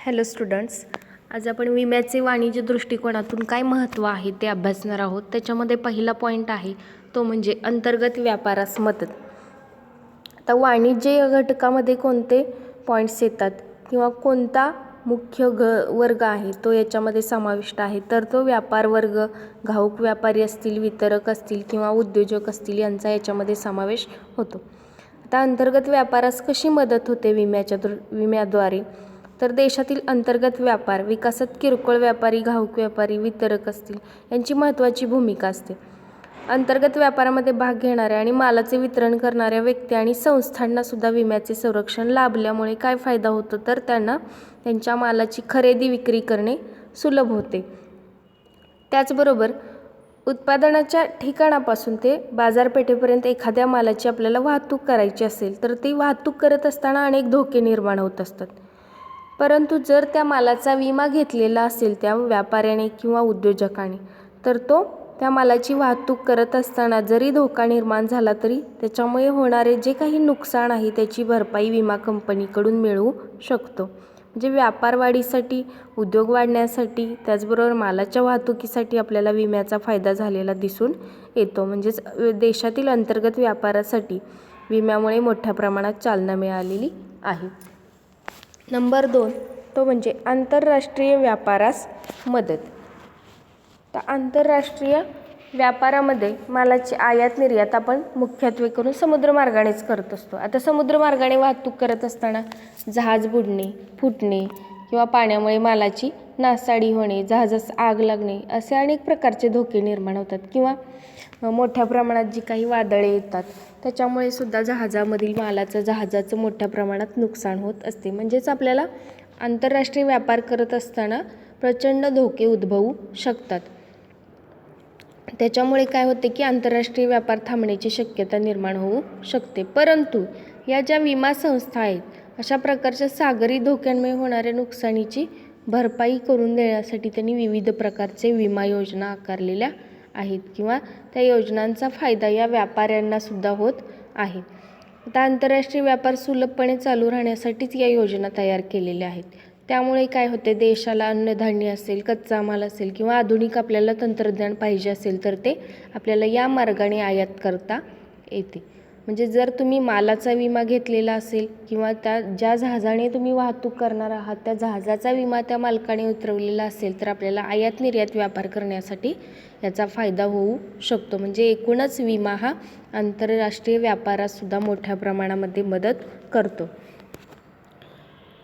Hello students, आज आपण विम्याचे वाणिज्य दृष्टिकोनातून काय महत्त्व आहे ते अभ्यासणार आहोत. त्याच्यामध्ये पहिला पॉईंट आहे तो म्हणजे अंतर्गत व्यापारास मदत. आता वाणिज्य घटकामध्ये कोणते पॉईंट्स येतात किंवा कोणता मुख्य वर्ग आहे तो याच्यामध्ये समाविष्ट आहे, तर तो व्यापार वर्ग, घाऊक व्यापारी असतील, वितरक असतील किंवा उद्योजक असतील यांचा याच्यामध्ये समावेश होतो. आता अंतर्गत व्यापारास कशी मदत होते विम्याद्वारे, तर देशातील अंतर्गत व्यापार विकासात किरकोळ व्यापारी, घाऊक व्यापारी, वितरक असतील यांची महत्त्वाची भूमिका असते. अंतर्गत व्यापारामध्ये भाग घेणाऱ्या आणि मालाचे वितरण करणाऱ्या व्यक्ती आणि संस्थांना सुद्धा विम्याचे संरक्षण लाभल्यामुळे काय फायदा होतो, तर त्यांना त्यांच्या मालाची खरेदी विक्री करणे सुलभ होते. त्याचबरोबर उत्पादनाच्या ठिकाणापासून ते बाजारपेठेपर्यंत एखाद्या मालाची आपल्याला वाहतूक करायची असेल तर ती वाहतूक करत असताना अनेक धोके निर्माण होत असतात. परंतु जर त्या मालाचा विमा घेतलेला असेल त्या व्यापाऱ्याने किंवा उद्योजकाने, तर तो त्या मालाची वाहतूक करत असताना जरी धोका निर्माण झाला तरी त्याच्यामुळे होणारे जे काही नुकसान आहे त्याची भरपाई विमा कंपनीकडून मिळू शकतो. म्हणजे व्यापार वाढीसाठी, उद्योग वाढण्यासाठी, त्याचबरोबर मालाच्या वाहतुकीसाठी आपल्याला विम्याचा फायदा झालेला दिसून येतो. म्हणजेच देशातील अंतर्गत व्यापारासाठी विम्यामुळे मोठ्या प्रमाणात चालना मिळालेली आहे. नंबर 2 तो म्हणजे आंतरराष्ट्रीय व्यापारास मदत. तर आंतरराष्ट्रीय व्यापारामध्ये मालाची आयात निर्यात आपण मुख्यत्वे करून समुद्रमार्गानेच करत असतो. आता समुद्रमार्गाने वाहतूक करत असताना जहाज बुडणे, फुटणे किंवा पाण्यामुळे मालाची नासाडी होणे, जहाजास आग लागणे असे अनेक प्रकारचे धोके निर्माण होतात. किंवा मोठ्या प्रमाणात जी काही वादळे येतात त्याच्यामुळे सुद्धा जहाजाचं मोठ्या प्रमाणात नुकसान होत असते. म्हणजेच आपल्याला आंतरराष्ट्रीय व्यापार करत असताना प्रचंड धोके उद्भवू शकतात. त्याच्यामुळे काय होते की आंतरराष्ट्रीय व्यापार थांबण्याची शक्यता निर्माण होऊ शकते. परंतु या ज्या विमा संस्था आहेत अशा प्रकारच्या सागरी धोक्यांमुळे होणाऱ्या नुकसानीची भरपाई करून देण्यासाठी त्यांनी विविध प्रकारचे विमा योजना आकारलेल्या आहेत किंवा त्या योजनांचा फायदा या व्यापाऱ्यांना सुद्धा होत आहे. आता आंतरराष्ट्रीय व्यापार सुलभपणे चालू राहण्यासाठीच या योजना तयार केलेल्या आहेत. त्यामुळे काय होते, देशाला अन्नधान्य असेल, कच्चा माल असेल किंवा आधुनिक आपल्याला तंत्रज्ञान पाहिजे असेल तर ते आपल्याला या मार्गाने आयात करता येते. म्हणजे जर तुम्ही मालाचा विमा घेतलेला असेल किंवा ज्या जहाजाने तुम्ही वाहतूक करणार आहात त्या जहाजाचा विमा त्या मालकाने उतरवलेला असेल तर आपल्याला आयात निर्यात व्यापार करण्यासाठी याचा फायदा होऊ शकतो. म्हणजे एकूणच विमा हा आंतरराष्ट्रीय व्यापारात सुद्धा मोठ्या प्रमाणामध्ये मदत करतो.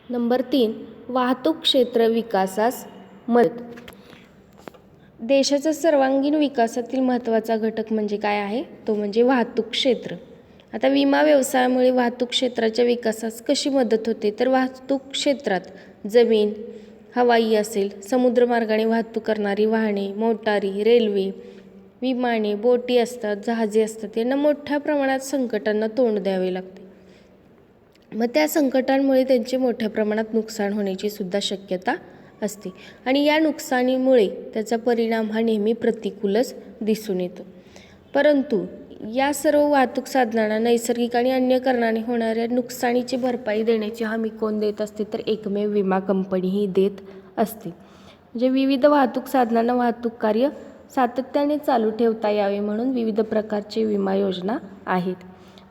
नंबर 3 वाहतूक क्षेत्र विकासास मदत. देशाचा सर्वांगीण विकासातील महत्त्वाचा घटक म्हणजे काय आहे, तो म्हणजे वाहतूक क्षेत्र. आता विमा व्यवसायामुळे वाहतूक क्षेत्राच्या विकासास कशी मदत होते, तर वाहतूक क्षेत्रात जमीन, हवाई असेल, समुद्रमार्गाने वाहतूक करणारी वाहने, मोटारी, रेल्वे, विमाने, बोटी असतात, जहाजे असतात, यांना मोठ्या प्रमाणात संकटांना तोंड द्यावे लागते. मग त्या संकटांमुळे त्यांचे मोठ्या प्रमाणात नुकसान होण्याची सुद्धा शक्यता असते आणि या नुकसानीमुळे त्याचा परिणाम हा नेहमी प्रतिकूलच दिसून येतो. परंतु या सर्व वाहतूक साधनांना नैसर्गिक आणि अन्य कारणाने होणाऱ्या नुकसानीची भरपाई देण्याची हमी कोण देत असते, तर एकमेव विमा कंपनी ही देत असते. म्हणजे विविध वाहतूक साधनांना वाहतूक कार्य सातत्याने चालू ठेवता यावे म्हणून विविध प्रकारचे विमा योजना आहेत.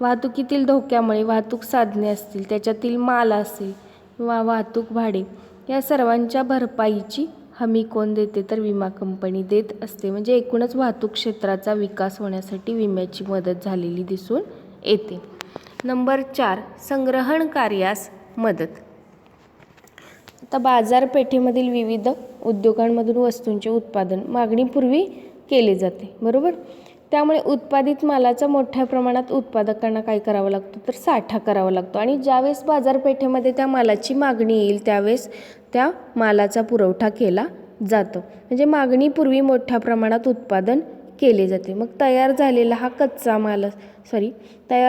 वाहतुकीतील धोक्यामुळे वाहतूक साधने असतील, त्याच्यातील माल असेल किंवा वाहतूक भाडे या सर्वांच्या भरपाईची हमी कोण देते, तर विमा कंपनी देत असते. म्हणजे एकूणच वाहतूक क्षेत्राचा विकास होण्यासाठी विम्याची मदत झालेली दिसून येते. नंबर 4 संग्रहण कार्यास मदत. आता बाजारपेठेमधील विविध उद्योगांमधून वस्तूंचे उत्पादन मागणीपूर्वी केले जाते, बरोबर. त्यामुळे उत्पादित मालाचा मोठ्या प्रमाणात उत्पादकांना काय करावं लागतं, तर साठा करावा लागतो आणि ज्यावेळेस बाजारपेठेमध्ये त्या मालाची मागणी येईल त्यावेळेस त्या मालाचा पुरवठा केला जातो. म्हणजे मागणीपूर्वी मोठ्या प्रमाणात उत्पादन केले जाते. मग तयार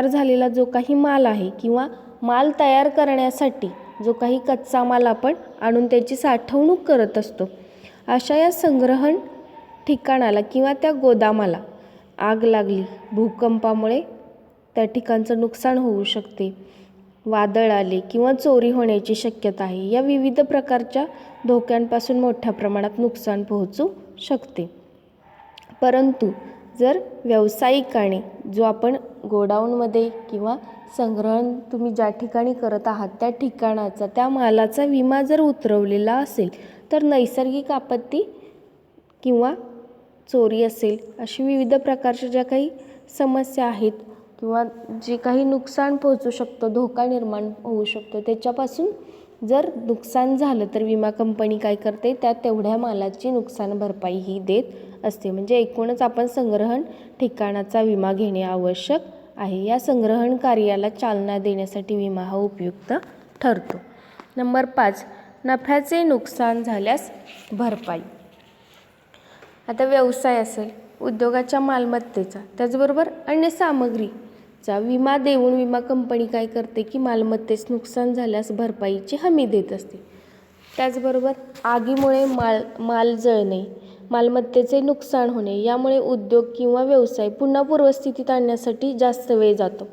झालेला जो काही माल आहे किंवा माल तयार करण्यासाठी जो काही कच्चा माल आपण आणून त्याची साठवणूक करत असतो, अशा या संग्रहण ठिकाणाला किंवा त्या गोदामाला आग लागली, भूकंपामुळे त्या ठिकाणचं नुकसान होऊ शकते वादळ आले किंवा चोरी होण्याची शक्यता आहे. या विविध प्रकारच्या धोक्यांपासून मोठ्या प्रमाणात नुकसान पोहोचू शकते. परंतु जर व्यावसायिकाने जो आपण गोडाऊनमध्ये किंवा संग्रहण तुम्ही ज्या ठिकाणी करत आहात त्या ठिकाणाचा त्या मालाचा विमा जर उतरवलेला असेल तर नैसर्गिक आपत्ती किंवा चोरी असेल अशी विविध प्रकारच्या ज्या काही समस्या आहेत किंवा जे काही नुकसान पोहोचू शकतं, धोका निर्माण होऊ शकतो, त्याच्यापासून जर नुकसान झालं तर विमा कंपनी काय करते, त्या तेवढ्या मालाची नुकसान भरपाई ही देत असते. म्हणजे एकूणच आपण संग्रहण ठिकाणाचा विमा घेणे आवश्यक आहे. या संग्रहण कार्याला चालना देण्यासाठी विमा हा उपयुक्त ठरतो. नंबर 5, नफ्याचे नुकसान झाल्यास भरपाई. आता व्यवसाय असेल, उद्योगाच्या मालमत्तेचा त्याचबरोबर अन्य सामग्रीचा विमा देऊन विमा कंपनी काय करते की मालमत्तेस नुकसान झाल्यास भरपाईची हमी देत असते. त्याचबरोबर आगीमुळे माल जळणे, मालमत्तेचे नुकसान होणे यामुळे उद्योग किंवा व्यवसाय पुन्हा पूर्वस्थितीत आणण्यासाठी जास्त वेळ जातो.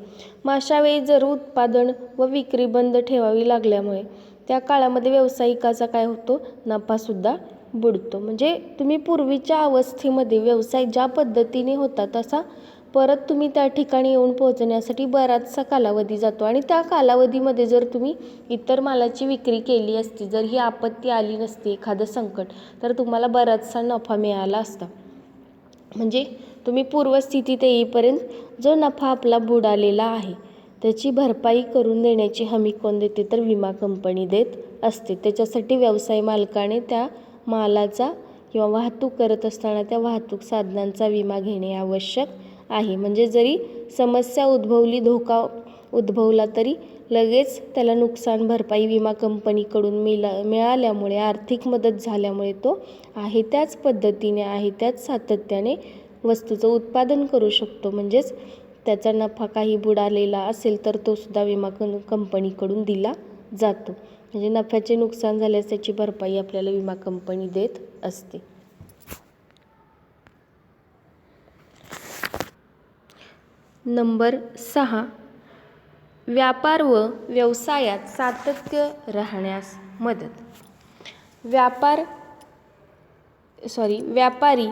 मग अशा वेळी जर उत्पादन व विक्री बंद ठेवावी लागल्यामुळे त्या काळामध्ये व्यावसायिकाचा काय होतो, नफासुद्धा बुडतो. म्हणजे तुम्ही पूर्वीच्या अवस्थेमध्ये व्यवसाय ज्या पद्धतीने होता तसा परत तुम्ही त्या ठिकाणी येऊन पोहोचण्यासाठी बराचसा कालावधी जातो आणि त्या कालावधीमध्ये जर तुम्ही इतर मालाची विक्री केली असती, जर ही आपत्ती आली नसती, एखादं संकट, तर तुम्हाला बराचसा नफा मिळाला असता. म्हणजे तुम्ही पूर्वस्थितीत येईपर्यंत जो नफा आपला बुडालेला आहे त्याची भरपाई करून देण्याची हमी कोण देते, तर विमा कंपनी देत असते. त्याच्यासाठी व्यवसाय मालकाने त्या मालाचा किंवा वाहतूक करत असताना त्या वाहतूक साधनांचा विमा घेणे आवश्यक आहे. म्हणजे जरी समस्या उद्भवली, धोका उद्भवला तरी लगेच त्याला नुकसान भरपाई विमा कंपनीकडून मिळाल्यामुळे, आर्थिक मदत झाल्यामुळे तो आहे त्याच पद्धतीने, आहे त्याच सातत्याने वस्तूचं उत्पादन करू शकतो. म्हणजेच त्याचा नफा काही बुडालेला असेल तर तो सुद्धा विमा कंपनीकडून दिला जातो. म्हणजे नफ्याचे नुकसान झाल्यास त्याची भरपाई आपल्याला विमा कंपनी देत असते. नंबर 6, व्यापार व व्यवसायात सातत्य राहण्यास मदत. व्यापारी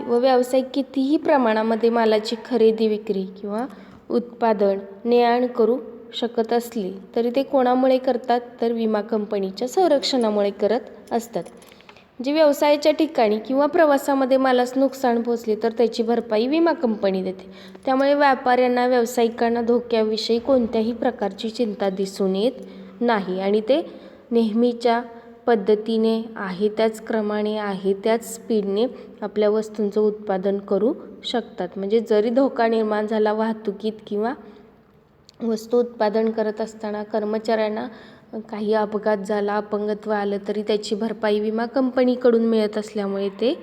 व व्यावसायिक कितीही प्रमाणामध्ये मालाची खरेदी विक्री किंवा उत्पादन ने-आण करू शकत असले तरी ते कोणामुळे करतात, तर विमा कंपनीच्या संरक्षणामुळे करत असतात. म्हणजे व्यवसायाच्या ठिकाणी किंवा प्रवासामध्ये मालास नुकसान पोचले तर त्याची भरपाई विमा कंपनी देते. त्यामुळे व्यापाऱ्यांना, व्यावसायिकांना धोक्याविषयी कोणत्याही प्रकारची चिंता दिसून येत नाही आणि ते नेहमीच्या पद्धतीने, आहे त्याच क्रमाने, आहे त्याच स्पीडने आपल्या वस्तूंचं उत्पादन करू शकतात. म्हणजे जरी धोका निर्माण झाला वाहतुकीत किंवा वस्तू उत्पादन करत असताना कर्मचाऱ्यांना काही अपघात झाला, अपंगत्व आलं तरी त्याची भरपाई विमा कंपनीकडून मिळत असल्यामुळे ते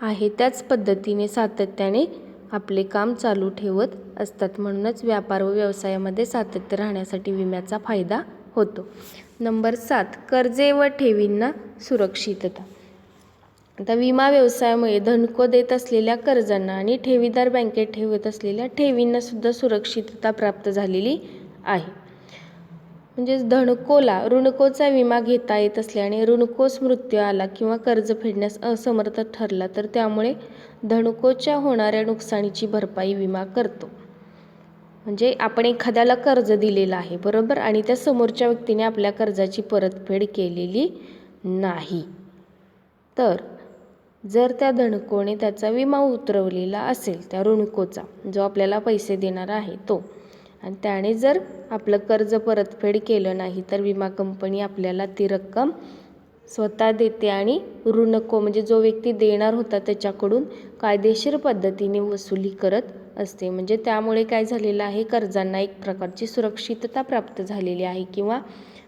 आहे त्याच पद्धतीने सातत्याने आपले काम चालू ठेवत असतात. म्हणूनच व्यापार व व्यवसायामध्ये सातत्य राहण्यासाठी विम्याचा फायदा होतो. नंबर 7, कर्जे व ठेवींना सुरक्षितता. आता विमा व्यवसायामुळे धनको देत असलेल्या कर्जांना आणि ठेवीदार बँकेत ठेवत असलेल्या ठेवींना सुद्धा सुरक्षितता प्राप्त झालेली आहे. म्हणजेच धनकोला ऋणकोचा विमा घेता येत असल्याने ऋणकोस मृत्यू आला किंवा कर्ज फेडण्यास असमर्थ ठरला तर त्यामुळे धनकोच्या होणाऱ्या नुकसानीची भरपाई विमा करतो. म्हणजे आपण एखाद्याला कर्ज दिलेलं आहे, बरोबर, आणि त्या समोरच्या व्यक्तीने आपल्या कर्जाची परतफेड केलेली नाही, तर जर त्या धनकोने त्याचा विमा उतरवलेला असेल, त्या ऋणकोचा जो आपल्याला पैसे देणार आहे तो, आणि त्याने जर आपलं कर्ज परतफेड केलं नाही तर विमा कंपनी आपल्याला ती रक्कम स्वतः देते आणि ऋणको म्हणजे जो व्यक्ती देणार होता त्याच्याकडून कायदेशीर पद्धतीने वसुली करत असते. म्हणजे त्यामुळे काय झालेलं आहे, कर्जांना एक प्रकारची सुरक्षितता प्राप्त झालेली आहे किंवा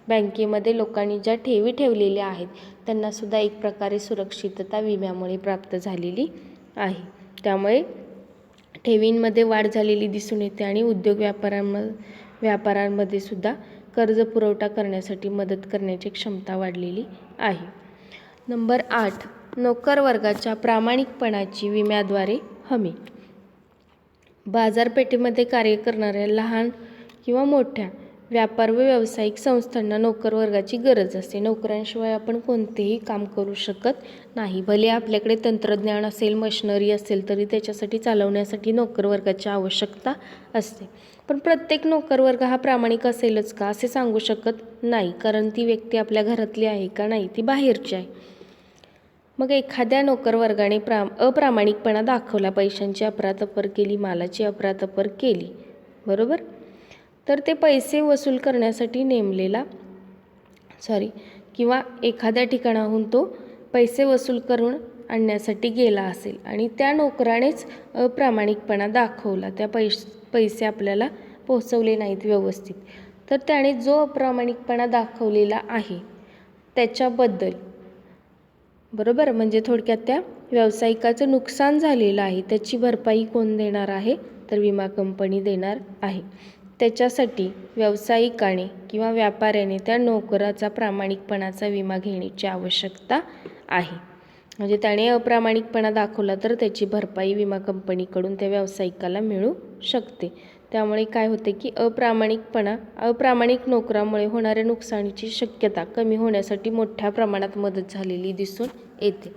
बँकेमध्ये लोकांनी ज्या ठेवी ठेवलेल्या आहेत त्यांनासुद्धा एक प्रकारे सुरक्षितता विम्यामुळे प्राप्त झालेली आहे. त्यामुळे ठेवींमध्ये वाढ झालेली दिसून येते आणि उद्योग व्यापारांमध्ये सुद्धा कर्ज पुरवठा करण्यासाठी मदत करण्याची क्षमता वाढलेली आहे. नंबर 8, नोकर वर्गाच्या प्रामाणिकपणाची विम्याद्वारे हमी. बाजारपेठेमध्ये कार्य करणाऱ्या लहान किंवा मोठ्या व्यापार व व्यावसायिक संस्थांना नोकर वर्गाची गरज असते. नोकरांशिवाय आपण कोणतेही काम करू शकत नाही. भले आपल्याकडे तंत्रज्ञान असेल, मशिनरी असेल, तरी त्याच्यासाठी चालवण्यासाठी नोकर वर्गाची आवश्यकता असते. पण प्रत्येक नोकर वर्ग हा प्रामाणिक असेलच का असे सांगू शकत नाही, कारण ती व्यक्ती आपल्या घरातली आहे का नाही, ती बाहेरची आहे. मग एखाद्या नोकर वर्गाने अप्रामाणिकपणा दाखवला, पैशांची अफरातफर केली, मालाची अफरातफर केली, बरोबर, तर ते पैसे वसूल करण्यासाठी किंवा एखाद्या ठिकाणाहून तो पैसे वसूल करून आणण्यासाठी गेला असेल आणि त्या नोकरानेच अप्रामाणिकपणा दाखवला, त्या पैसे आपल्याला पोहोचवले नाहीत व्यवस्थित, तर त्याने जो अप्रामाणिकपणा दाखवलेला आहे त्याच्याबद्दल, बरोबर, म्हणजे थोडक्यात त्या व्यावसायिकाचं नुकसान झालेलं आहे त्याची भरपाई कोण देणार आहे, तर विमा कंपनी देणार आहे. त्याच्यासाठी व्यावसायिकाने किंवा व्यापाऱ्याने त्या नोकराचा प्रामाणिकपणाचा विमा घेण्याची आवश्यकता आहे. म्हणजे त्याने अप्रामाणिकपणा दाखवला तर त्याची भरपाई विमा कंपनीकडून त्या व्यावसायिकाला मिळू शकते. त्यामुळे काय होते की अप्रामाणिक नोकरामुळे होणाऱ्या नुकसानीची शक्यता कमी होण्यासाठी मोठ्या प्रमाणात मदत झालेली दिसून येते.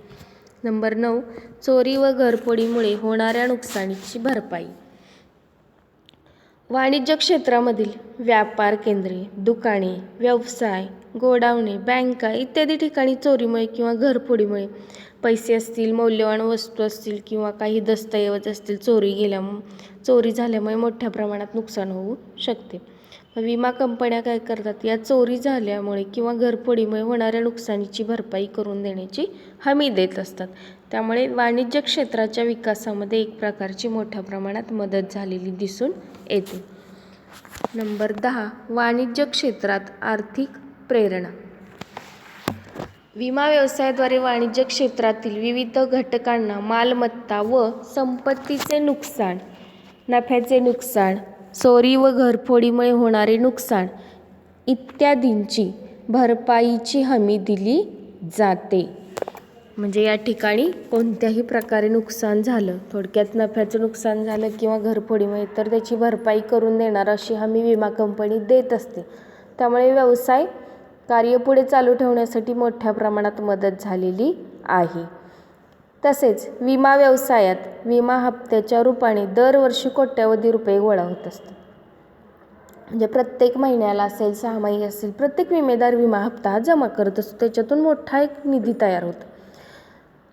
नंबर 9, चोरी व घरफोडीमुळे होणाऱ्या नुकसानीची भरपाई. वाणिज्य क्षेत्रामधील व्यापार केंद्रे, दुकाने, व्यवसाय, गोडाऊने, बँका इत्यादी ठिकाणी चोरीमुळे किंवा घरफोडीमुळे पैसे असतील, मौल्यवान वस्तू असतील किंवा काही दस्तऐवज असतील, चोरी झाल्यामुळे मोठ्या प्रमाणात नुकसान होऊ शकते. विमा कंपन्या काय करतात, या चोरी झाल्यामुळे किंवा घरफोडीमुळे होणाऱ्या नुकसानीची भरपाई करून देण्याची हमी देत असतात. त्यामुळे वाणिज्य क्षेत्राच्या विकासामध्ये एक प्रकारची मोठ्या प्रमाणात मदत झालेली दिसून येते. नंबर 10, वाणिज्य क्षेत्रात आर्थिक प्रेरणा. विमा व्यवसायाद्वारे वाणिज्य क्षेत्रातील विविध घटकांना मालमत्ता व संपत्तीचे नुकसान, नफ्याचे नुकसान, चोरी व घरफोडीमुळे होणारे नुकसान इत्यादींची भरपाईची हमी दिली जाते. म्हणजे या ठिकाणी कोणत्याही प्रकारे नुकसान झालं, थोडक्यात नफ्याचं नुकसान झालं किंवा घरफोडीमुळे, तर त्याची भरपाई करून देणार अशी हमी विमा कंपनी देत असते. त्यामुळे व्यवसाय कार्य पुढे चालू ठेवण्यासाठी मोठ्या प्रमाणात मदत झालेली आहे. तसेच विमा व्यवसायात विमा हप्त्याच्या रूपाने दरवर्षी कोट्यवधी रुपये गोळा होत असतात. म्हणजे प्रत्येक महिन्याला असेल, 6 असेल, प्रत्येक विमेदार विमा हप्ता हा जमा करत असतो. त्याच्यातून मोठा एक निधी तयार होतो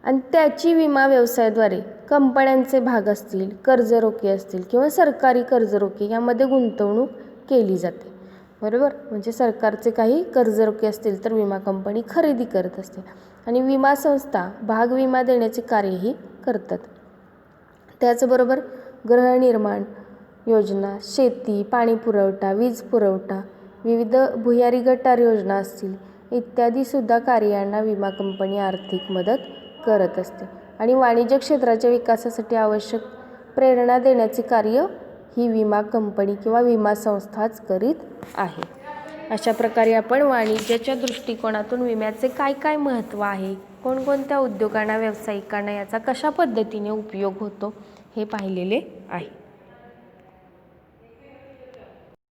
आणि त्याची विमा व्यवसायाद्वारे कंपन्यांचे भाग असतील, कर्जरोखे असतील किंवा सरकारी कर्जरोखे यामध्ये गुंतवणूक केली जाते, बरोबर. म्हणजे सरकारचे काही कर्जरोखे असतील तर विमा कंपनी खरेदी करत असते आणि विमा संस्था भाग विमा देण्याचे कार्यही करतात. त्याचबरोबर गृहनिर्माण योजना, शेती, पाणी पुरवठा, वीज पुरवठा, विविध भुयारी गटार योजना असतील इत्यादीसुद्धा कार्यांना विमा कंपनी आर्थिक मदत करत असते. आणि वाणिज्य क्षेत्राच्या विकासासाठी आवश्यक प्रेरणा देण्याचे कार्य ही विमा कंपनी किंवा विमा संस्थाच करीत आहे. अशा प्रकारे आपण वाणिज्याच्या दृष्टिकोनातून विम्याचे काय काय महत्त्व आहे, कोणकोणत्या उद्योगांना, व्यावसायिकांना याचा कशा पद्धतीने उपयोग होतो हे पाहिलेले आहे.